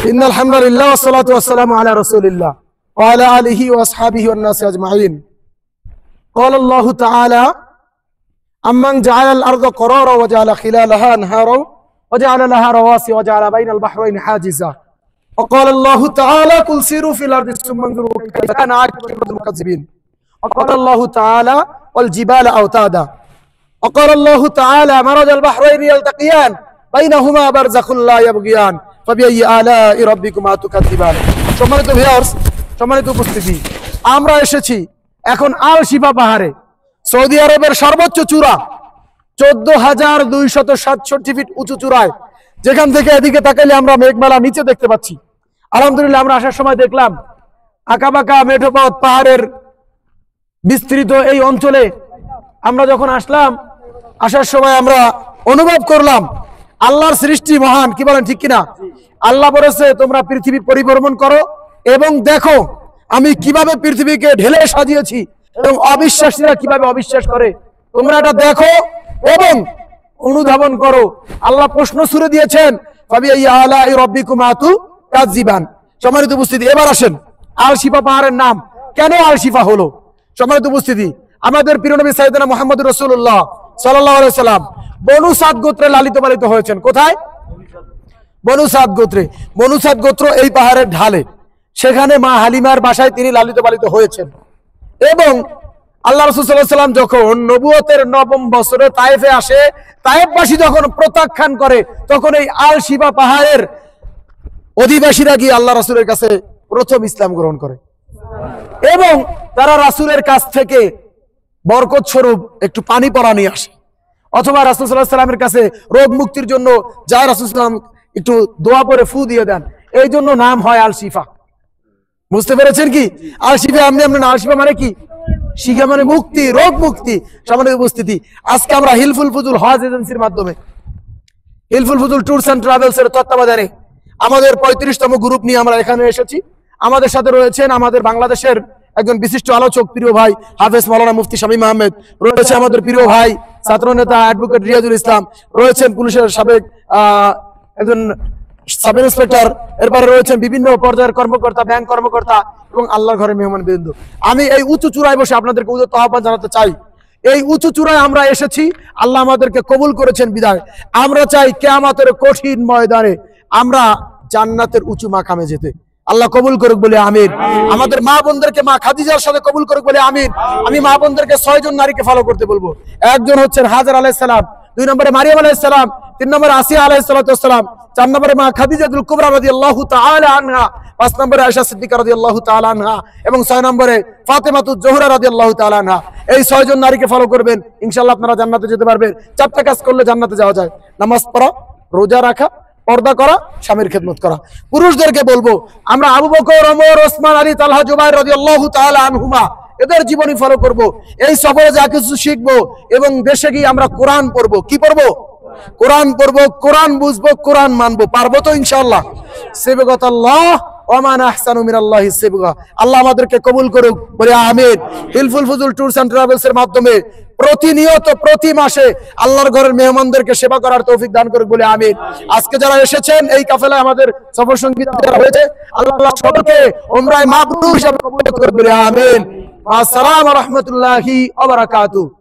إن الحمد لله والصلاة والسلام على رسول الله وعلى آله وأصحابه والناس أجمعين. قال الله تعالى: أمن جعل الأرض قرارا وجعل خلالها أنهارا وجعل لها رواسي وجعل بين البحرين حاجزا. وقال الله تعالى: قل سيروا في الأرض ثم انظروا كيف كان عاقبة المكذبين. وقال الله تعالى: والجبال أوتادا. وقال الله تعالى: مرج البحرين يلتقيان بينهما برزخ لا يبغيان فبأي آلاء ربكما تكذبان. সম্মানিত ভিউয়ার্স, সম্মানিত উপস্থিতি, আমরা এসেছি এখন আল শিফা পাহাড়ে, সৌদি আরবের সর্বোচ্চ চূড়া 14,267 ফিট উঁচু চূড়ায়, যেখান থেকে এদিকে তাকালে আমরা মেঘমালা নিচে দেখতে পাচ্ছি। আলহামদুলিল্লাহ, আমরা আসার সময় দেখলাম আঁকাবাঁকা মেঠোপথ পাহাড়ের বিস্তৃত এই অঞ্চলে। আমরা যখন আসলাম, আসার সময় আমরা অনুভব করলাম আল্লাহর সৃষ্টি মহান। কি বলেন, ঠিক কিনা? আল্লাহ বলেছে, তোমরা পৃথিবী পরিভ্রমণ করো এবং দেখো আমি কিভাবে পৃথিবীকে ঢেলে সাজিয়েছি এবং অবিশ্বাসীরা কিভাবে অবিশ্বাস করে। তোমরা এটা দেখো এবং অনুধাবন করো। আল্লাহ প্রশ্ন ছুড়ে দিয়েছেন, ফাবিআইয়ি আলাই রাব্বিকুমা তুকাজ্জিবান। সম্মানিত উপস্থিতি, এবার আসেন আল শিফা পাহাড়ের নাম কেন আল শিফা হলো। সম্মানিত উপস্থিতি, আমাদের প্রিয় নবী সাইয়েদনা মুহাম্মদ রাসূলুল্লাহ সাল্লাল্লাহু আলাইহি সাল্লাম বনু সাদ গোত্রে লালিত পালিত হয়েছেন। কোথায়? বনু সাদ গোত্রে। বনু সাদ গোত্র এই পাহাড়ের ঢালে, সেখানে মা হালিমার বাসায় তিনি লালিত পালিত হয়েছেন। এবং আল্লাহ রাসূল সাল্লাল্লাহু আলাইহি সাল্লাম যখন নবুয়তের 9ম বছরে তায়েফে আসে, তায়েফবাসী যখন প্রত্যাখ্যান করে, তখন এই আল শিফা পাহাড়ের অধিবাসীরা গিয়ে আল্লাহ রাসূলের কাছে প্রথম ইসলাম গ্রহণ করে এবং তারা রাসূলের কাছ থেকে বরকত স্বরূপ একটু পানি পড়া নিয়ে আসে, অথবা রাসূল সাল্লাল্লাহু আলাইহি সাল্লামের কাছে রোগ মুক্তির জন্য যা রাসূল সাল্লাল্লাহু আলাইহি সাল্লাম একটু দোয়া করে ফু দিয়ে দেন। এই জন্য নাম হয় আল শিফা। বুঝতে পেরেছেন কি? আল শিফা আমনে আমনে, আল শিফা মানে কি? শিফা মানে মুক্তি, রোগ মুক্তি। সম্মানিত উপস্থিতি, আজকে আমরা হিলফুল ফুজুল হজ এজেন্সির মাধ্যমে, হিলফুল ফুজুল ট্যুরস এন্ড ট্রাভেলস এর তত্ত্বাবধানে আমাদের 35তম গ্রুপ নিয়ে আমরা এখানে এসেছি। আমাদের সাথে রয়েছেন আমাদের বাংলাদেশের একজন বিশিষ্ট আলোচক, প্রিয় ভাই হাফেজ মাওলানা মুফতি শামীম আহমেদ, রয়েছে আমাদের প্রিয় ভাই ছাত্র নেতা অ্যাডভোকেট রিয়াজুল ইসলাম, রয়েছেন পুলিশের সাবেক একজন সাব ইন্সপেক্টর, এরপরে রয়েছেন বিভিন্ন পর্যায়ের কর্মকর্তা, ব্যাংক কর্মকর্তা এবং আল্লাহর ঘরে মেহমান বিন্দু। আমি এই উঁচু চূড়ায় বসে আপনাদেরকে উদ্যত আহ্বান জানাতে চাই, এই উঁচু চূড়ায় আমরা এসেছি, আল্লাহ আমাদেরকে কবুল করেছেন বিদায় আমরা চাই কিয়ামতের কঠিন ময়দানে আমরা জান্নাতের উঁচু মাকামে যেতে। আল্লাহ কবুল করুক বলে আমিন। আমাদের মা বোনদেরকে মা খাদিজার সাথে কবুল করুক বলে আমিন। আমি মা বোনদেরকে 6 জন নারীকে ফলো করতে বলবো। একজন হচ্ছেন হাজার আলাইহিস সালাম, 2 নম্বরে মারিয়াম আলাইহিস সালাম, 3 নম্বরে আসিয়া আলাইহিস সালাম, 4 নম্বরে মা খাদিজাতুল কুবরা রাদিয়াল্লাহু তাআলা আনহা, 5 নম্বরে আয়েশা সিদ্দিকা রাদিয়াল্লাহু তাআলা আনহা এবং 6 নম্বরে ফাতেমাতুজ জোহরা রাদিয়াল্লাহু তাআলা আনহা। এই 6 জন নারীকে ফলো করবেন, ইনশাআল্লাহ আপনারা জান্নাতে যেতে পারবেন। 4টা কাজ করলে জান্নাতে যাওয়া যায়: নামাজ পড়া, রোজা রাখা, পর্দা করা, স্বামীর খেদমত করা। পুরুষদেরকে বলবো, আমরা আবু বকর, ওমর, ওসমান, আলী, তালহা, জুবাইর রাদিয়াল্লাহু তাআলা আনহুমা এদের জীবনী ফলো করব। এই সফরে যা কিছু শিখবো এবং দেশে গিয়ে আমরা কোরআন পড়বো। কি পড়বো? কোরআন পড়বো, কোরআন বুঝবো, কোরআন মানবো। পারবো তো ইনশাআল্লাহ? সিবগাতাল্লাহ ওয়া মান আহসানু মিনাল্লাহি সিবগা। আল্লাহ আমাদেরকে কবুল করুক বলে আমিন। হিলফুল ফুজুল ট্যুরস এন্ড ট্রাভেলস এর মাধ্যমে প্রতিনিয়ত প্রতি মাসে আল্লাহর ঘরের মেহমানদেরকে সেবা করার তৌফিক দান করুক বলে আমিন। আজকে যারা এসেছেন এই কাফেলায় আমাদের সফর সঙ্গী যারা হয়েছে, আল্লাহ সবাইকে উমরায়ে মাবরুর হিসাবে কবুল করুক বলে আমিন। আসসালামু আলাইকুম ওয়া রাহমাতুল্লাহি ওয়া বারাকাতুহু।